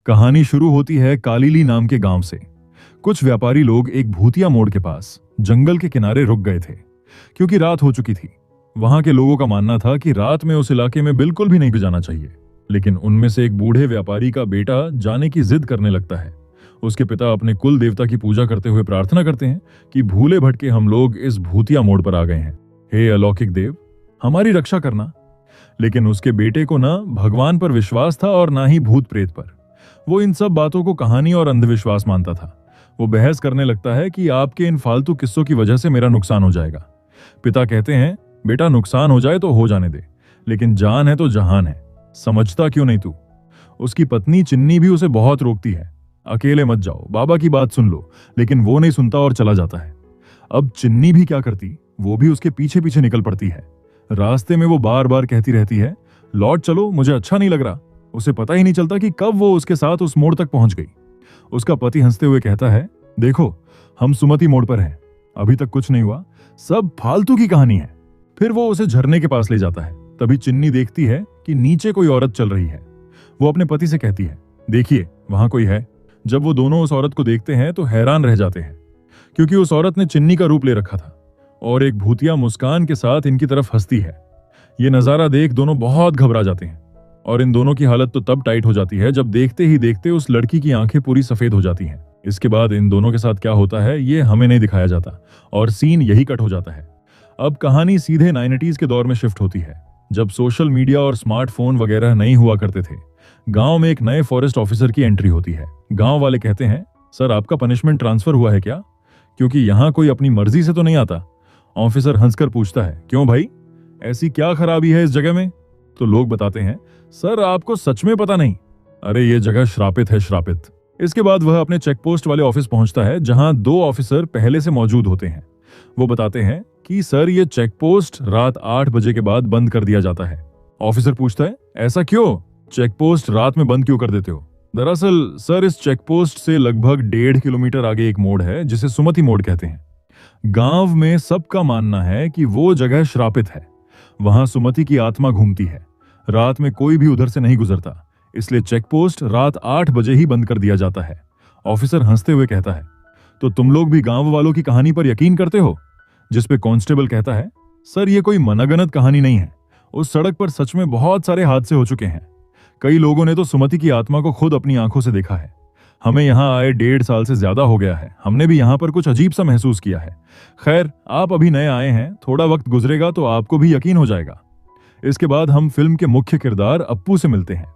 कहानी शुरू होती है कालीली नाम के गांव से। कुछ व्यापारी लोग एक भूतिया मोड़ के पास जंगल के किनारे रुक गए थे क्योंकि रात हो चुकी थी। वहां के लोगों का मानना था कि रात में उस इलाके में बिल्कुल भी नहीं जाना चाहिए, लेकिन उनमें से एक बूढ़े व्यापारी का बेटा जाने की जिद करने लगता है। उसके पिता अपने कुल देवता की पूजा करते हुए प्रार्थना करते हैं कि भूले भटके हम लोग इस भूतिया मोड़ पर आ गए हैं, हे अलौकिक देव, हमारी रक्षा करना। लेकिन उसके बेटे को ना भगवान पर विश्वास था और ना ही भूत प्रेत पर। वो इन सब बातों को कहानी और अंधविश्वास मानता था। वो बहस करने लगता है कि आपके इन फालतू किस्सों की वजह से मेरा नुकसान हो जाएगा। पिता कहते हैं, बेटा नुकसान हो जाए तो हो जाने दे, लेकिन जान है तो जहान है, समझता क्यों नहीं तू। उसकी पत्नी चिन्नी भी उसे बहुत रोकती है, अकेले मत जाओ, बाबा की बात सुन लो, लेकिन वो नहीं सुनता और चला जाता है। अब चिन्नी भी क्या करती, वो भी उसके पीछे पीछे निकल पड़ती है। रास्ते में वो बार बार कहती रहती है, लौट चलो, मुझे अच्छा नहीं लग रहा। उसे पता ही नहीं चलता कि कब वो उसके साथ उस मोड़ तक पहुंच गई। उसका पति हंसते हुए कहता है, देखो हम सुमति मोड़ पर हैं, अभी तक कुछ नहीं हुआ, सब फालतू की कहानी है। फिर वो उसे झरने के पास ले जाता है। तभी चिन्नी देखती है कि नीचे कोई औरत चल रही है। वो अपने पति से कहती है, देखिए वहां कोई है। जब वो दोनों उस औरत को देखते हैं तो हैरान रह जाते हैं, क्योंकि उस औरत ने चिन्नी का रूप ले रखा था और एक भूतिया मुस्कान के साथ इनकी तरफ हंसती है। ये नजारा देख दोनों बहुत घबरा जाते हैं और इन दोनों की हालत तो तब टाइट हो जाती है जब देखते ही देखते उस लड़की की आंखें पूरी सफेद हो जाती हैं। इसके बाद इन दोनों के साथ क्या होता है ये हमें नहीं दिखाया जाता और सीन यही कट हो जाता है। अब कहानी सीधे 90s के दौर में शिफ्ट होती है, जब सोशल मीडिया और स्मार्टफोन वगैरह नहीं हुआ करते थे। गांव में एक नए फॉरेस्ट ऑफिसर की एंट्री होती है। गांव वाले कहते हैं, सर आपका पनिशमेंट ट्रांसफर हुआ है क्या, क्योंकि यहाँ कोई अपनी मर्जी से तो नहीं आता। ऑफिसर हंसकर पूछता है, क्यों भाई, ऐसी क्या खराबी है इस जगह में। तो लोग बताते हैं, सर आपको सच में पता नहीं, अरे ये जगह श्रापित है, श्रापित। इसके बाद वह अपने चेक पोस्ट वाले ऑफिस पहुंचता है, जहां 2 ऑफिसर पहले से मौजूद होते हैं। वो बताते हैं कि सर ये चेक पोस्ट रात 8 बजे के बाद बंद कर दिया जाता है। ऑफिसर पूछता है, ऐसा क्यों, चेक पोस्ट रात में बंद क्यों कर देते हो। दरअसल सर इस चेक पोस्ट से लगभग 1.5 किलोमीटर आगे एक मोड़ है जिसे सुमति मोड़ कहते हैं। गांव में सबका मानना है कि वो जगह श्रापित है, वहां सुमति की आत्मा घूमती है। रात में कोई भी उधर से नहीं गुजरता, इसलिए चेक पोस्ट रात 8 बजे ही बंद कर दिया जाता है। ऑफिसर हंसते हुए कहता है, तो तुम लोग भी गांव वालों की कहानी पर यकीन करते हो। जिस पे कांस्टेबल कहता है, सर ये कोई मनगढ़ंत कहानी नहीं है, उस सड़क पर सच में बहुत सारे हादसे हो चुके हैं। कई लोगों ने तो सुमति की आत्मा को खुद अपनी आंखों से देखा है। हमें यहाँ आए 1.5 साल से ज्यादा हो गया है, हमने भी यहाँ पर कुछ अजीब सा महसूस किया है। खैर आप अभी नए आए हैं, थोड़ा वक्त गुजरेगा तो आपको भी यकीन हो जाएगा। इसके बाद हम फिल्म के मुख्य किरदार अप्पू से मिलते हैं।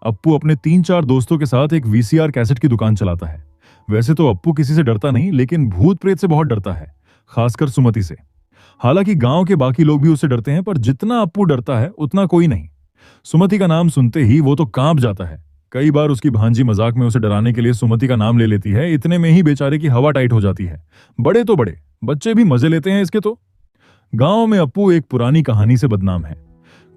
अप्पू अपने 3-4 दोस्तों के साथ एक वीसीआर कैसेट की दुकान चलाता है। वैसे तो अप्पू किसी से डरता नहीं, लेकिन भूत प्रेत से बहुत डरता है, खासकर सुमति से। हालांकि गांव के बाकी लोग भी उससे डरते हैं, पर जितना अप्पू डरता है उतना कोई नहीं। सुमति का नाम सुनते ही वो तो कांप जाता है। कई बार उसकी भांजी मजाक में उसे डराने के लिए सुमति का नाम ले लेती है, इतने में ही बेचारे की हवा टाइट हो जाती है। बड़े तो बड़े, बच्चे भी मजे लेते हैं इसके। तो गांव में अप्पू एक पुरानी कहानी से बदनाम है।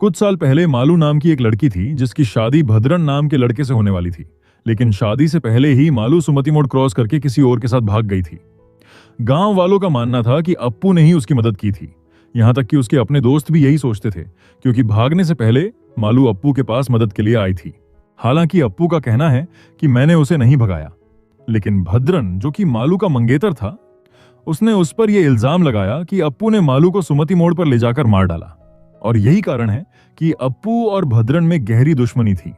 कुछ साल पहले मालू नाम की एक लड़की थी जिसकी शादी भद्रन नाम के लड़के से होने वाली थी, लेकिन शादी से पहले ही मालू सुमति मोड़ क्रॉस करके किसी और के साथ भाग गई थी। गांव वालों का मानना था कि अप्पू ने ही उसकी मदद की थी। यहां तक कि उसके अपने दोस्त भी यही सोचते थे, क्योंकि भागने से पहले मालू अप्पू के पास मदद के लिए आई थी। हालांकि अप्पू का कहना है कि मैंने उसे नहीं भगाया, लेकिन भद्रन जो कि मालू का मंगेतर था, उसने उस पर यह इल्जाम लगाया कि अप्पू ने मालू को सुमति मोड़ पर ले जाकर मार डाला। और यही कारण है कि अप्पू और भद्रन में गहरी दुश्मनी थी।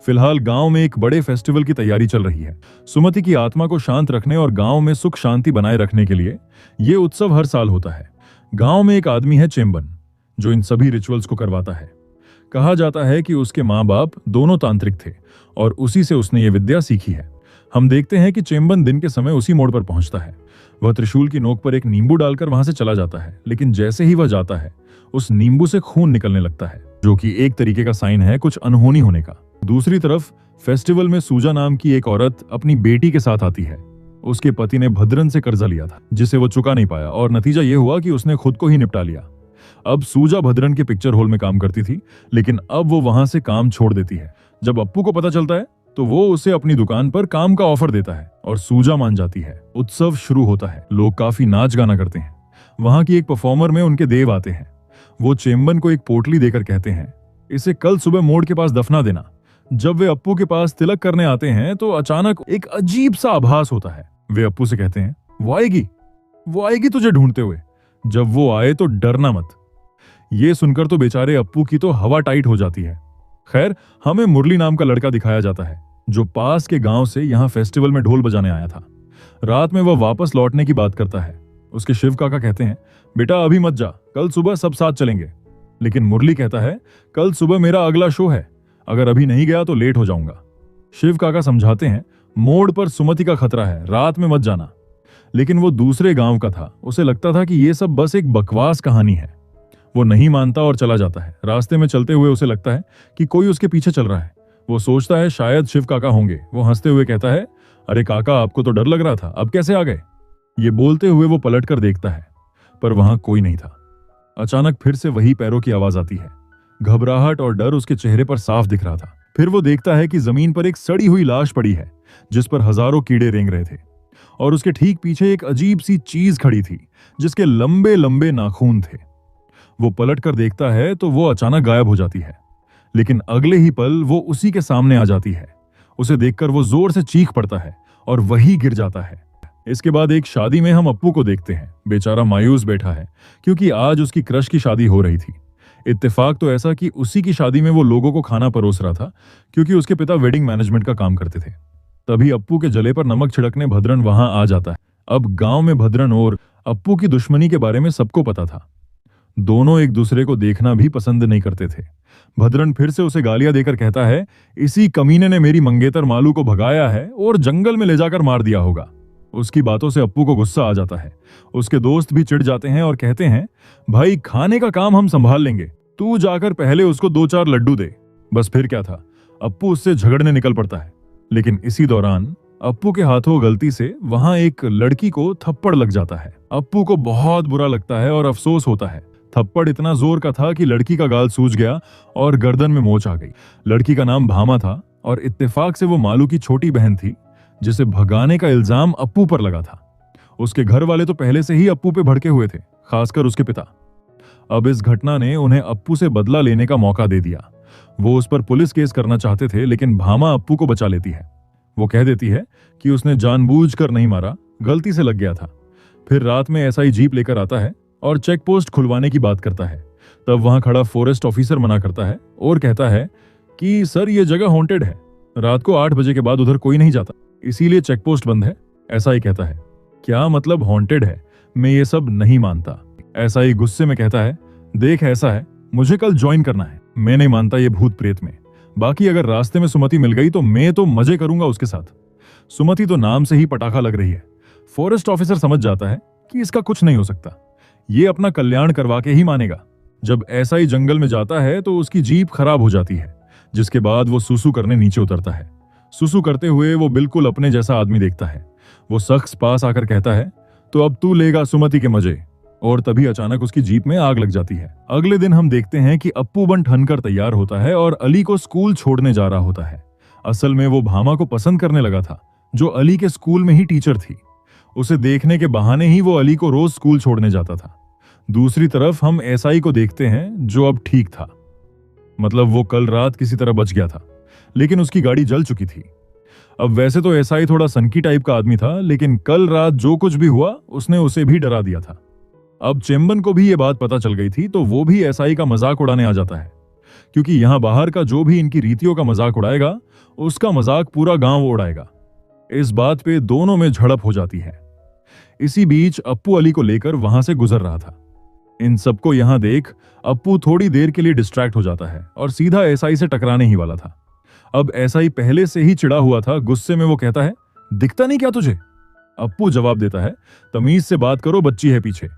फिलहाल गांव में एक बड़े फेस्टिवल की तैयारी चल रही है। सुमति की आत्मा को शांत रखने और गांव में सुख शांति बनाए रखने के लिए यह उत्सव हर साल होता है। गांव में एक आदमी है चेम्बन, जो इन सभी रिचुअल्स को करवाता है। कहा जाता है कि उसके माँ बाप दोनों तांत्रिक थे और उसी से उसने ये विद्या सीखी है। हम देखते हैं कि चेम्बन दिन के समय उसी मोड़ पर पहुंचता है। वह त्रिशूल की नोक पर एक नींबू डालकर वहां से चला जाता है, लेकिन जैसे ही वह जाता है उस नींबू से खून निकलने लगता है, जो कि एक तरीके का साइन है कुछ अनहोनी होने का। दूसरी तरफ फेस्टिवल में सूजा नाम की एक औरत अपनी बेटी के साथ आती है। उसके पति ने भद्रन से कर्जा लिया था, जिसे वो चुका नहीं पाया, और नतीजा ये हुआ कि उसने खुद को ही निपटा लिया। अब सूजा भद्रन के पिक्चर हॉल में काम करती थी, लेकिन अब वो वहां से काम छोड़ देती है। जब अप्पू को पता चलता है तो वो उसे अपनी दुकान पर काम का ऑफर देता है और सूजा मान जाती है। उत्सव शुरू होता है, लोग काफी नाच गाना करते हैं। वहां की एक परफॉर्मर में उनके देव आते हैं। वो चेम्बन को एक पोटली देकर कहते हैं, इसे कल सुबह मोड़ के पास दफना देना, जब वे अप्पू के पास तिलक करने आते हैं तो अचानक एक अजीब सा आभास होता है। वे अप्पू से कहते हैं, वो आएगी तुझे ढूंढते हुए। जब वो आए तो डरना मत। ये सुनकर तो बेचारे अप्पू की तो हवा टाइट हो जाती है। खैर, हमें मुरली नाम का लड़का दिखाया जाता है जो पास के गांव से यहाँ फेस्टिवल में ढोल बजाने आया था। रात में वह वापस लौटने की बात करता है। उसके शिव काका कहते हैं, बेटा अभी मत जा, कल सुबह सब साथ चलेंगे। लेकिन मुरली कहता है, कल सुबह मेरा अगला शो है, अगर अभी नहीं गया तो लेट हो जाऊंगा। शिव काका समझाते हैं, मोड़ पर सुमति का खतरा है, रात में मत जाना। लेकिन वो दूसरे गांव का था, उसे लगता था कि ये सब बस एक बकवास कहानी है। वो नहीं मानता और चला जाता है। रास्ते में चलते हुए उसे लगता है कि कोई उसके पीछे चल रहा है। वो सोचता है शायद शिव काका होंगे। वो हंसते हुए कहता है, अरे काका, आपको तो डर लग रहा था, अब कैसे आ गए? ये बोलते हुए वो पलटकर देखता है, पर वहां कोई नहीं था। अचानक फिर से वही पैरों की आवाज आती है। घबराहट और डर उसके चेहरे पर साफ दिख रहा था। फिर वो देखता है कि जमीन पर एक सड़ी हुई लाश पड़ी है जिस पर हजारों कीड़े रेंग रहे थे, और उसके ठीक पीछे एक अजीब सी चीज खड़ी थी जिसके लंबे लंबे नाखून थे। वो पलट कर देखता है तो वो अचानक गायब हो जाती है, लेकिन अगले ही पल वो उसी के सामने आ जाती है। उसे देखकर वो जोर से चीख पड़ता है और वही गिर जाता है। इसके बाद एक शादी में हम अप्पू को देखते हैं। बेचारा मायूस बैठा है क्योंकि आज उसकी क्रश की शादी हो रही थी। इत्तेफाक तो ऐसा कि उसी की शादी में वो लोगों को खाना परोस रहा था क्योंकि उसके पिता वेडिंग मैनेजमेंट का काम करते थे। तभी अप्पू के जले पर नमक छिड़कने भद्रन वहां आ जाता है। अब गांव में भद्रन और अप्पू की दुश्मनी के बारे में सबको पता था। दोनों एक दूसरे को देखना भी पसंद नहीं करते थे। भद्रन फिर से उसे गालियां देकर कहता है, इसी कमीने ने मेरी मंगेतर मालू को भगाया है और जंगल में ले जाकर मार दिया होगा। उसकी बातों से अप्पू को गुस्सा आ जाता है। उसके दोस्त भी चिढ़ जाते हैं और कहते हैं, भाई खाने का काम हम संभाल लेंगे, तू जाकर पहले उसको 2-4 लड्डू दे। बस फिर क्या था, अप्पू उससे झगड़ने निकल पड़ता है। लेकिन इसी दौरान अप्पू के हाथों गलती से वहां एक लड़की को थप्पड़ लग जाता है। अप्पू को बहुत बुरा लगता है और अफसोस होता है। थप्पड़ इतना जोर का था कि लड़की का गाल सूज गया और गर्दन में मोच आ गई। लड़की का नाम भामा था और इत्तेफाक से वो मालू की छोटी बहन थी जिसे भगाने का इल्जाम अप्पू पर लगा था। उसके घर वाले तो पहले से ही अप्पू पे भड़के हुए थे, खासकर उसके पिता। अब इस घटना ने उन्हें अप्पू से बदला लेने का मौका दे दिया। वो उस पर पुलिस केस करना चाहते थे, लेकिन भामा अप्पू को बचा लेती है। वो कह देती है कि उसने जानबूझकर नहीं मारा, गलती से लग गया था। फिर रात में एसआई जीप लेकर आता है और चेक पोस्ट खुलवाने की बात करता है। तब वहां खड़ा फॉरेस्ट ऑफिसर मना करता है और कहता है कि सर, ये जगह हॉन्टेड है, रात को 8 बजे के बाद उधर कोई नहीं जाता, इसीलिए चेक पोस्ट बंद है। ऐसा ही कहता है। क्या मतलब हॉन्टेड है? मैं ये सब नहीं मानता। ऐसा ही गुस्से में कहता है, देख ऐसा है, मुझे कल ज्वाइन करना है, मैं नहीं मानता ये भूत प्रेत में। बाकी अगर रास्ते में सुमति मिल गई तो मैं तो मजे करूंगा उसके साथ। सुमति तो नाम से ही पटाखा लग रही है। फॉरेस्ट ऑफिसर समझ जाता है कि इसका कुछ नहीं हो सकता, ये अपना कल्याण करवा के ही मानेगा। जब ऐसा ही जंगल में जाता है तो उसकी जीप खराब हो जाती है, जिसके बाद वो सुसु करने नीचे उतरता है। सुसु करते हुए वो बिल्कुल अपने जैसा आदमी देखता है। वो शख्स पास आकर कहता है, तो अब तू लेगा सुमति के मजे। और तभी अचानक उसकी जीप में आग लग जाती है। अगले दिन हम देखते हैं कि अप्पू बन ठनकर तैयार होता है और अली को स्कूल छोड़ने जा रहा होता है। असल में वो भामा को पसंद करने लगा था, जो अली के स्कूल में ही टीचर थी। उसे देखने के बहाने ही वो अली को रोज स्कूल छोड़ने जाता था। दूसरी तरफ हम एसआई को देखते हैं, जो अब ठीक था। मतलब वो कल रात किसी तरह बच गया था, लेकिन उसकी गाड़ी जल चुकी थी। अब वैसे तो एसआई थोड़ा सनकी टाइप का आदमी था, लेकिन कल रात जो कुछ भी हुआ उसने उसे भी डरा दिया था। अब चेम्बन को भी ये बात पता चल गई थी, तो वो भी एसआई का मजाक उड़ाने आ जाता है, क्योंकि यहां बाहर का जो भी इनकी रीतियों का मजाक उड़ाएगा उसका मजाक पूरा गांव उड़ाएगा। इस बात पे दोनों में झड़प हो जाती है। इसी बीच अप्पू अली को लेकर वहां से गुजर रहा था। इन सबको यहां देख अप्पू थोड़ी देर के लिए डिस्ट्रैक्ट हो जाता है और सीधा एसआई से टकराने ही वाला था। अब एसआई पहले से ही चिढ़ा हुआ था। गुस्से में वो कहता है, दिखता नहीं क्या तुझे? अप्पू जवाब देता है, तमीज से बात करो, बच्ची है पीछे।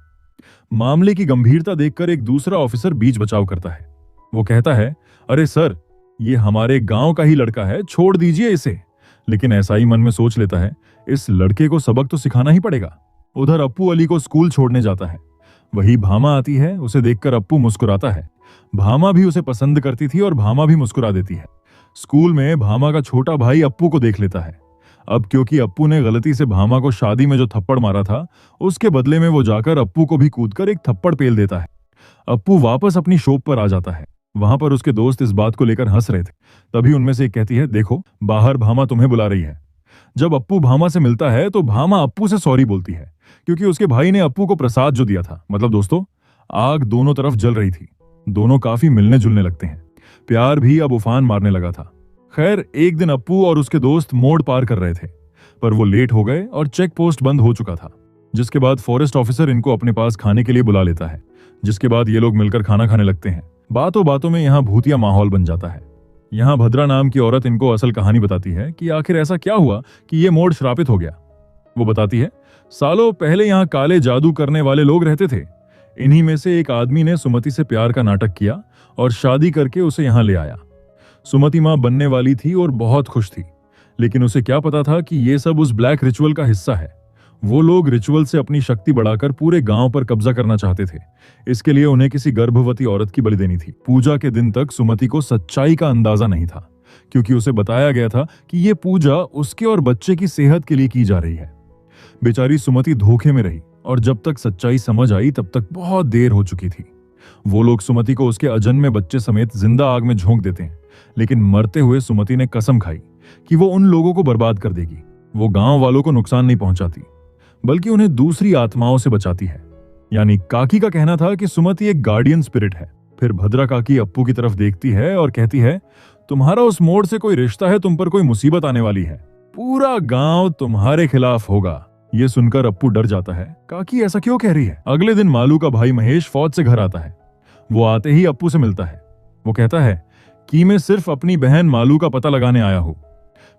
मामले की गंभीरता देखकर एक दूसरा ऑफिसर बीच बचाव करता है। वो कहता है, अरे सर, ये हमारे गांव का ही लड़का है, छोड़ दीजिए इसे। लेकिन एसआई मन में सोच लेता है, इस लड़के को सबक तो सिखाना ही पड़ेगा। उधर अप्पू अली को स्कूल छोड़ने जाता है। वही भामा आती है। उसे देखकर अप्पू मुस्कुराता है। भामा भी उसे पसंद करती थी और भामा भी मुस्कुरा देती है। स्कूल में भामा का छोटा भाई अप्पू को देख लेता है। अब क्योंकि अप्पू ने गलती से भामा को शादी में जो थप्पड़ मारा था, उसके बदले में वो जाकर अप्पू को भी कूदकर एक थप्पड़ पेल देता है। अप्पू वापस अपनी शॉप पर आ जाता है। वहां पर उसके दोस्त इस बात को लेकर हंस रहे थे। तभी उनमें से एक कहती है, देखो बाहर भामा तुम्हें बुला रही है। जब अप्पू भामा से मिलता है तो भामा अप्पू से सॉरी बोलती है, क्योंकि उसके भाई ने अप्पू को प्रसाद जो दिया था। मतलब दोस्तों, आग दोनों तरफ जल रही थी। दोनों काफी मिलने जुलने लगते हैं। प्यार भी अब उफान मारने लगा था। खैर, एक दिन अप्पू और उसके दोस्त मोड़ पार कर रहे थे, पर वो लेट हो गए और चेक पोस्ट बंद हो चुका था। जिसके बाद फॉरेस्ट ऑफिसर इनको अपने पास खाने के लिए बुला लेता है, जिसके बाद ये लोग मिलकर खाना खाने लगते हैं। बातों बातों में यहाँ भूतिया माहौल बन जाता है। यहाँ भद्रा नाम की औरत इनको असल कहानी बताती है कि आखिर ऐसा क्या हुआ कि ये मोड़ श्रापित हो गया। वो बताती है, सालों पहले यहाँ काले जादू करने वाले लोग रहते थे। इन्हीं में से एक आदमी ने सुमति से प्यार का नाटक किया और शादी करके उसे यहाँ ले आया। सुमति माँ बनने वाली थी और बहुत खुश थी, लेकिन उसे क्या पता था कि ये सब उस ब्लैक रिचुअल का हिस्सा है। वो लोग रिचुअल से अपनी शक्ति बढ़ाकर पूरे गांव पर कब्जा करना चाहते थे। इसके लिए उन्हें किसी गर्भवती औरत की बलि देनी थी। पूजा के दिन तक सुमति को सच्चाई का अंदाजा नहीं था, क्योंकि उसे बताया गया था कि ये पूजा उसके और बच्चे की सेहत के लिए की जा रही है। बेचारी सुमति धोखे में रही और जब तक सच्चाई समझ आई तब तक बहुत देर हो चुकी थी। वो लोग सुमति को उसके अजन्मे बच्चे समेत जिंदा आग में झोंक देते हैं, लेकिन मरते हुए सुमति ने कसम खाई कि वो उन लोगों को बर्बाद कर देगी। वो गांव वालों को नुकसान नहीं पहुंचाती, बल्कि उन्हें दूसरी आत्माओं से बचाती है। यानी काकी का कहना था कि सुमति एक गार्डियन स्पिरिट है। फिर भद्रा काकी अप्पू की तरफ देखती है और कहती है, तुम्हारा उस मोड़ से कोई रिश्ता है, तुम पर कोई मुसीबत आने वाली है, पूरा गांव तुम्हारे खिलाफ होगा। ये सुनकर अप्पू डर जाता है। काकी ऐसा क्यों कह रही है? अगले दिन मालू का भाई महेश फौज से घर आता है। वो आते ही अप्पू से मिलता है। वो कहता है कि मैं सिर्फ अपनी बहन मालू का पता लगाने आया हूं।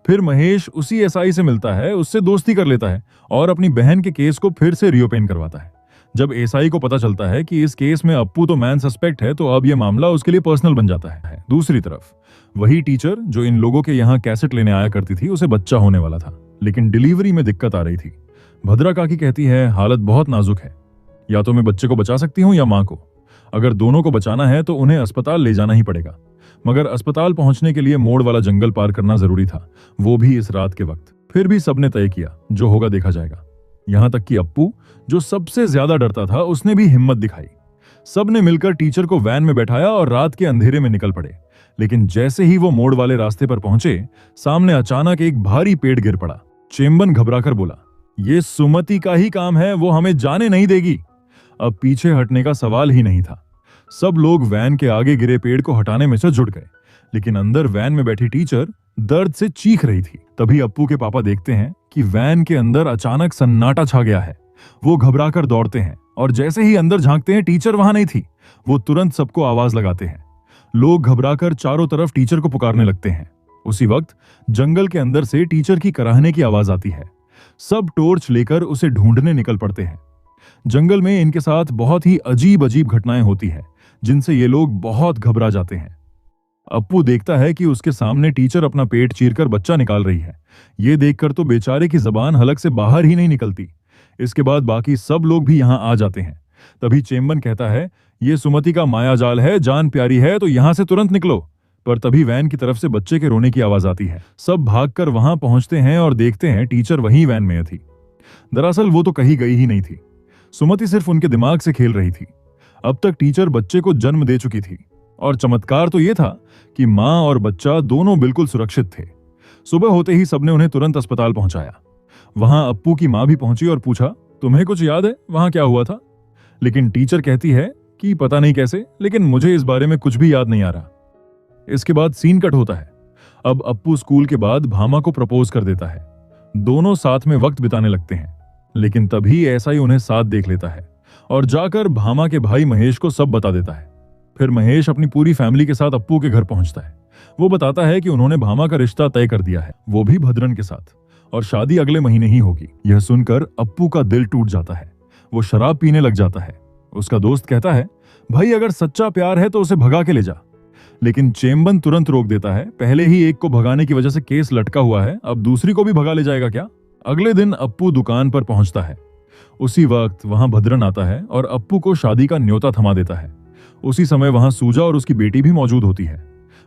फिर महेश उसी एसआई से मिलता है, उससे दोस्ती कर लेता है और अपनी बहन के केस को फिर से रीओपन करवाता है। जब एसआई को पता चलता है कि इस केस में अप्पू तो मैन सस्पेक्ट है, तो अब यह मामला उसके लिए पर्सनल बन जाता है। दूसरी तरफ वही टीचर जो इन लोगों के यहाँ कैसेट लेने आया करती थी, उसे बच्चा होने वाला था, लेकिन डिलीवरी में दिक्कत आ रही थी। भद्रा काकी कहती है, हालत बहुत नाजुक है, या तो मैं बच्चे को बचा सकती हूँ या माँ को। अगर दोनों को बचाना है तो उन्हें अस्पताल ले जाना ही पड़ेगा। मगर अस्पताल पहुंचने के लिए मोड़ वाला जंगल पार करना जरूरी था, वो भी इस रात के वक्त। फिर भी सबने तय किया, जो होगा देखा जाएगा। यहां तक कि अप्पू, जो सबसे ज्यादा डरता था, उसने भी हिम्मत दिखाई। सबने मिलकर टीचर को वैन में बैठाया और रात के अंधेरे में निकल पड़े। लेकिन जैसे ही वो मोड़ वाले रास्ते पर पहुंचे, सामने अचानक एक भारी पेड़ गिर पड़ा। चेम्बन घबराकर बोला, ये सुमति का ही काम है, वो हमें जाने नहीं देगी। अब पीछे हटने का सवाल ही नहीं था। सब लोग वैन के आगे गिरे पेड़ को हटाने में से जुट गए, लेकिन अंदर वैन में बैठी टीचर दर्द से चीख रही थी। तभी अप्पू के पापा देखते हैं कि वैन के अंदर अचानक सन्नाटा छा गया है। वो घबराकर दौड़ते हैं और जैसे ही अंदर झांकते हैं, टीचर वहां नहीं थी। वो तुरंत सबको आवाज लगाते हैं। लोग घबराकर चारों तरफ टीचर को पुकारने लगते हैं। उसी वक्त जंगल के अंदर से टीचर की कराहने की आवाज आती है। सब टॉर्च लेकर उसे ढूंढने निकल पड़ते हैं। जंगल में इनके साथ बहुत ही अजीब अजीब घटनाएं होती हैं, जिनसे ये लोग बहुत घबरा जाते हैं। अप्पू देखता है कि उसके सामने टीचर अपना पेट चीरकर बच्चा निकाल रही है। ये देखकर तो बेचारे की जबान हलक से बाहर ही नहीं निकलती। इसके बाद बाकी सब लोग भी यहाँ आ जाते हैं। तभी चेम्बन कहता है, ये सुमति का माया जाल है, जान प्यारी है तो यहां से तुरंत निकलो। पर तभी वैन की तरफ से बच्चे के रोने की आवाज आती है। सब भागकर वहां पहुंचते हैं और देखते हैं टीचर वहीं वैन में थी। दरअसल वो तो कहीं गई ही नहीं थी। सुमति सिर्फ उनके दिमाग से खेल रही थी। अब तक टीचर बच्चे को जन्म दे चुकी थी और चमत्कार तो यह था कि मां और बच्चा दोनों बिल्कुल सुरक्षित थे। सुबह होते ही सबने उन्हें तुरंत अस्पताल पहुंचाया। वहां अप्पू की मां भी पहुंची और पूछा, तुम्हें कुछ याद है वहां क्या हुआ था? लेकिन टीचर कहती है कि पता नहीं कैसे, लेकिन मुझे इस बारे में कुछ भी याद नहीं आ रहा। इसके बाद सीन कट होता है। अब अप्पू स्कूल के बाद भामा को प्रपोज कर देता है। दोनों साथ में वक्त बिताने लगते हैं, लेकिन तभी ऐसा ही उन्हें साथ देख लेता है और जाकर भामा के भाई महेश को सब बता देता है। फिर महेश अपनी पूरी फैमिली के साथ अप्पू के घर पहुंचता है। वो बताता है कि उन्होंने भामा का रिश्ता तय कर दिया है, वो भी भद्रन के साथ, और शादी अगले महीने ही होगी। यह सुनकर अप्पू का दिल टूट जाता है। वो शराब पीने लग जाता है। उसका दोस्त कहता है, भाई अगर सच्चा प्यार है तो उसे भगा के ले जा। लेकिन चेम्बन तुरंत रोक देता है, पहले ही एक को भगाने की वजह से केस लटका हुआ है, अब दूसरी को भी भगा ले जाएगा क्या? अगले दिन अप्पू दुकान पर पहुंचता है। उसी वक्त वहां भद्रन आता है और अप्पू को शादी का न्योता थमा देता है। उसी समय वहां सूजा और उसकी बेटी भी मौजूद होती है।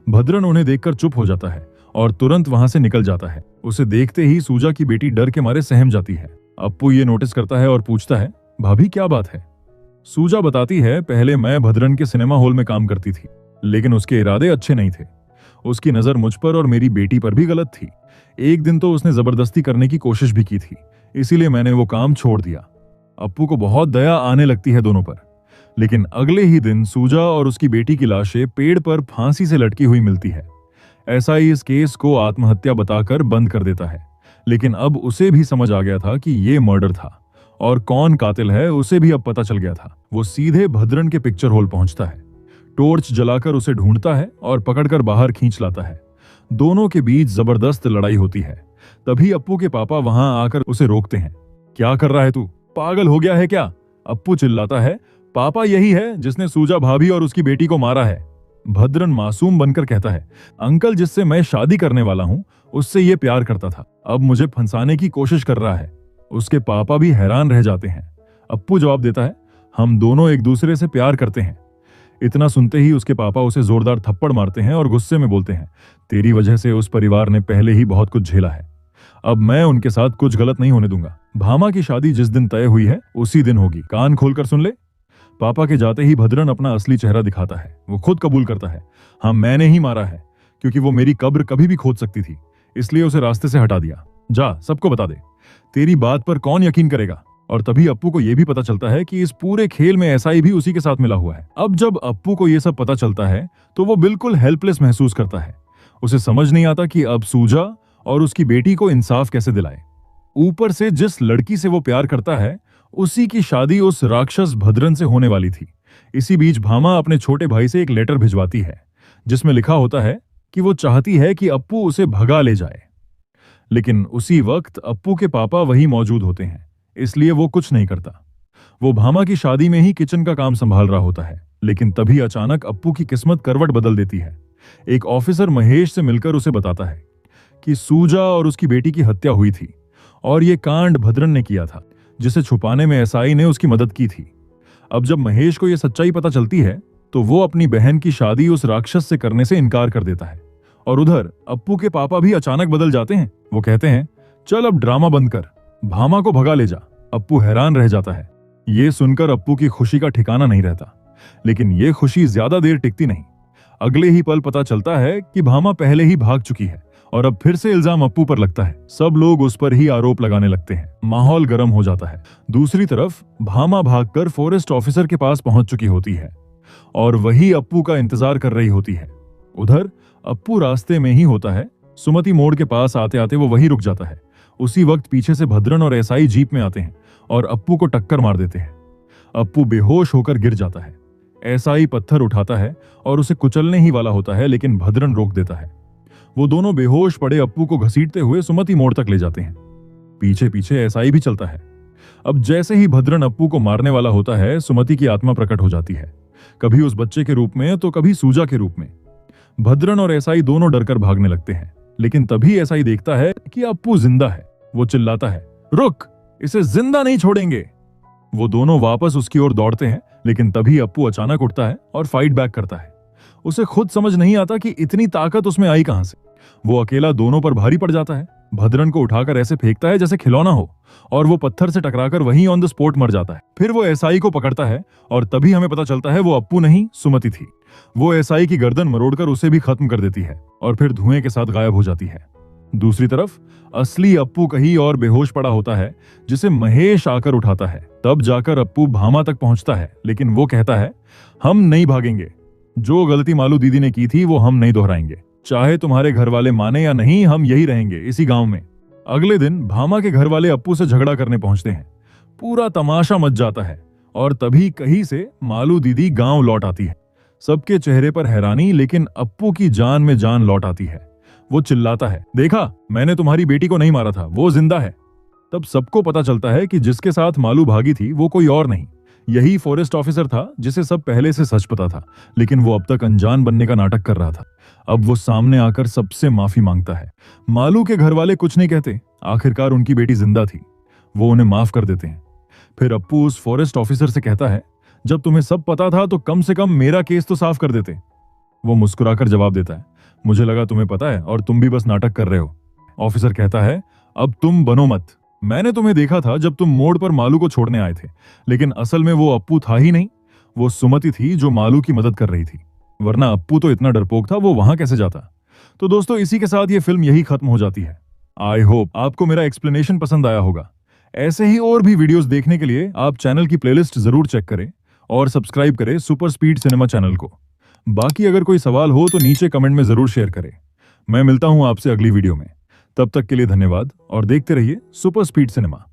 भद्रन उन्हें देखकर चुप हो जाता है और तुरंत वहां से निकल जाता है। उसे देखते ही सूजा की बेटी डर के मारे सहम जाती है। अप्पू ये नोटिस करता है और पूछता है, भाभी क्या बात है? सूजा बताती है, पहले मैं भद्रन के सिनेमा हॉल में काम करती थी। लेकिन उसके इरादे अच्छे नहीं थे। उसकी नजर मुझ पर और मेरी बेटी पर भी गलत थी। एक दिन तो उसने जबरदस्ती करने की कोशिश भी की थी, इसीलिए मैंने वो काम छोड़ दिया। अप्पू को बहुत दया आने लगती है दोनों पर। लेकिन अगले ही दिन सूजा और उसकी बेटी की लाशें पेड़ पर फांसी से लटकी हुई मिलती है। एसआई इस केस को आत्महत्या बताकर बंद कर देता है, लेकिन अब उसे भी समझ आ गया था कि ये मर्डर था और कौन कातिल है उसे भी अब पता चल गया था। वो सीधे भद्रन के पिक्चर हॉल पहुंचता है, टॉर्च जलाकर उसे ढूंढता है और पकड़कर बाहर खींच लाता है। दोनों के बीच जबरदस्त लड़ाई होती है। तभी अप्पू के पापा वहां आकर उसे रोकते हैं। क्या कर रहा है तू, पागल हो गया है क्या? अप्पू चिल्लाता है। पापा यही है जिसने सूजा भाभी और उसकी बेटी को मारा है। भद्रन मासूम बनकर कहता है, अंकल जिससे मैं शादी करने वाला हूं उससे ये प्यार करता था, अब मुझे फंसाने की कोशिश कर रहा है। उसके पापा भी हैरान रह जाते हैं। अप्पू जवाब देता है, हम दोनों एक दूसरे से प्यार करते हैं। इतना सुनते ही उसके पापा उसे जोरदार थप्पड़ मारते हैं और गुस्से में बोलते हैं, तेरी वजह से उस परिवार ने पहले ही बहुत कुछ झेला है, अब मैं उनके साथ कुछ गलत नहीं होने दूंगा। भामा की शादी जिस दिन तय हुई है उसी दिन होगी, कान खोलकर सुन ले। पापा के जाते ही भद्रन अपना असली चेहरा दिखाता है। वो खुद कबूल करता है, हाँ मैंने ही मारा है, क्योंकि वो मेरी कब्र कभी भी खोद सकती थी, इसलिए उसे रास्ते से हटा दिया। जा सबको बता दे, तेरी बात पर कौन यकीन करेगा। और तभी अप्पू को यह भी पता चलता है कि इस पूरे खेल में एसआई भी उसी के साथ मिला हुआ है। अब जब अप्पू को यह सब पता चलता है तो वो बिल्कुल हेल्पलेस महसूस करता है। उसे समझ नहीं आता कि अब सूजा और उसकी बेटी को इंसाफ कैसे दिलाए। ऊपर से जिस लड़की से वो प्यार करता है उसी की शादी उस राक्षस भद्रन से होने वाली थी। इसी बीच भामा अपने छोटे भाई से एक लेटर भिजवाती है जिसमें लिखा होता है कि वो चाहती है कि अप्पू उसे भगा ले जाए। लेकिन उसी वक्त अप्पू के पापा वहीं मौजूद होते हैं, इसलिए वो कुछ नहीं करता। वो भामा की शादी में ही किचन का काम संभाल रहा होता है। लेकिन तभी अचानक अप्पू की किस्मत करवट बदल देती है। एक ऑफिसर महेश से मिलकर उसे बताता है कि सूजा और उसकी बेटी की हत्या हुई थी और ये कांड भद्रन ने किया था, जिसे छुपाने में एसआई ने उसकी मदद की थी। अब जब महेश को यह सच्चाई पता चलती है तो वो अपनी बहन की शादी उस राक्षस से करने से इनकार कर देता है। और उधर अप्पू के पापा भी अचानक बदल जाते हैं। वो कहते हैं, चल अब ड्रामा बंद कर, भामा को भगा ले जा। अप्पू हैरान रह जाता है। ये सुनकर अप्पू की खुशी का ठिकाना नहीं रहता। लेकिन ये खुशी ज्यादा देर टिकती नहीं। अगले ही पल पता चलता है कि भामा पहले ही भाग चुकी है और अब फिर से इल्जाम अप्पू पर लगता है। सब लोग उस पर ही आरोप लगाने लगते हैं। माहौल गर्म हो जाता है। दूसरी तरफ भामा भागकर फॉरेस्ट ऑफिसर के पास पहुंच चुकी होती है और वही अप्पू का इंतजार कर रही होती है। उधर अप्पू रास्ते में ही होता है। सुमति मोड़ के पास आते आते वो वहीं रुक जाता है। उसी वक्त पीछे से भद्रन और एसआई जीप में आते हैं और अप्पू को टक्कर मार देते हैं। अप्पू बेहोश होकर गिर जाता है। एसआई पत्थर उठाता है और उसे कुचलने ही वाला होता है, लेकिन भद्रन रोक देता है। वो दोनों बेहोश पड़े अप्पू को घसीटते हुए सुमति मोड़ तक ले जाते हैं। पीछे पीछे एसआई भी चलता है। अब जैसे ही भद्रन अप्पू को मारने वाला होता है, सुमति की आत्मा प्रकट हो जाती है, कभी उस बच्चे के रूप में तो कभी सूजा के रूप में। भद्रन और एसआई दोनों डरकर भागने लगते हैं। लेकिन तभी एसआई देखता है कि अप्पू जिंदा है। वो चिल्लाता है, रुक, इसे जिंदा नहीं छोड़ेंगे। वो दोनों वापस उसकी ओर दौड़ते हैं, लेकिन तभी अप्पू अचानक उठता है और फाइट बैक करता है। उसे खुद समझ नहीं आता कि इतनी ताकत उसमें आई कहां से। वो अकेला दोनों पर भारी पड़ जाता है। भद्रन को उठाकर ऐसे फेंकता है जैसे खिलौना हो और वो पत्थर से टकराकर वहीं ऑन द स्पॉट मर जाता है। फिर वो एसआई को पकड़ता है और तभी हमें पता चलता है वो अप्पू नहीं सुमति थी। वो एसआई की गर्दन मरोड़कर उसे भी खत्म कर देती है और फिर धुएं के साथ गायब हो जाती है। दूसरी तरफ असली अप्पू कहीं और बेहोश पड़ा होता है, जिसे महेश आकर उठाता है। तब जाकर अप्पू भामा तक पहुंचता है, लेकिन वो कहता है, हम नहीं भागेंगे। जो गलती मालू दीदी ने की थी वो हम नहीं दोहराएंगे। चाहे तुम्हारे घर वाले माने या नहीं, हम यही रहेंगे इसी गांव में। अगले दिन भामा के घर वाले अप्पू से झगड़ा करने पहुंचते हैं। पूरा तमाशा मच जाता है और तभी कहीं से मालू दीदी गांव लौट आती है। सबके चेहरे पर हैरानी, लेकिन अप्पू की जान में जान लौट आती है। वो चिल्लाता है, देखा, मैंने तुम्हारी बेटी को नहीं मारा था, वो जिंदा है। तब सबको पता चलता है कि जिसके साथ मालू भागी थी वो कोई और नहीं, यही फॉरेस्ट ऑफिसर था जिसे सब पहले से सच पता था, लेकिन वो अब तक अनजान बनने का नाटक कर रहा था। अब वो सामने आकर सबसे माफी मांगता है। मालू के घर वाले कुछ नहीं कहते। आखिरकार उनकी बेटी जिंदा थी, वो उन्हें माफ कर देते हैं। फिर अप्पू उस फॉरेस्ट ऑफिसर से कहता है, जब तुम्हें सब पता था तो कम से कम मेरा केस तो साफ कर देते। वो मुस्कुराकर जवाब देता है, मुझे लगा तुम्हें पता है और तुम भी बस नाटक कर रहे हो। ऑफिसर कहता है, अब तुम बनो मत। मैंने तुम्हें देखा था जब तुम मोड़ पर मालू को छोड़ने आए थे, लेकिन असल में वो अप्पू था ही नहीं, वो सुमति थी जो मालू की मदद कर रही थी। वरना अप्पू तो इतना डरपोक था, वो वहां कैसे जाता। तो दोस्तों, इसी के साथ ये फिल्म यही खत्म हो जाती है। आई होप आपको मेरा एक्सप्लेनेशन पसंद आया होगा। ऐसे ही और भी वीडियोस देखने के लिए आप चैनल की प्लेलिस्ट जरूर चेक करें और सब्सक्राइब करें सुपर स्पीड सिनेमा चैनल को। बाकी अगर कोई सवाल हो तो नीचे कमेंट में जरूर शेयर करें। मैं मिलता हूं आपसे अगली वीडियो में। तब तक के लिए धन्यवाद और देखते रहिए सुपर स्पीड सिनेमा।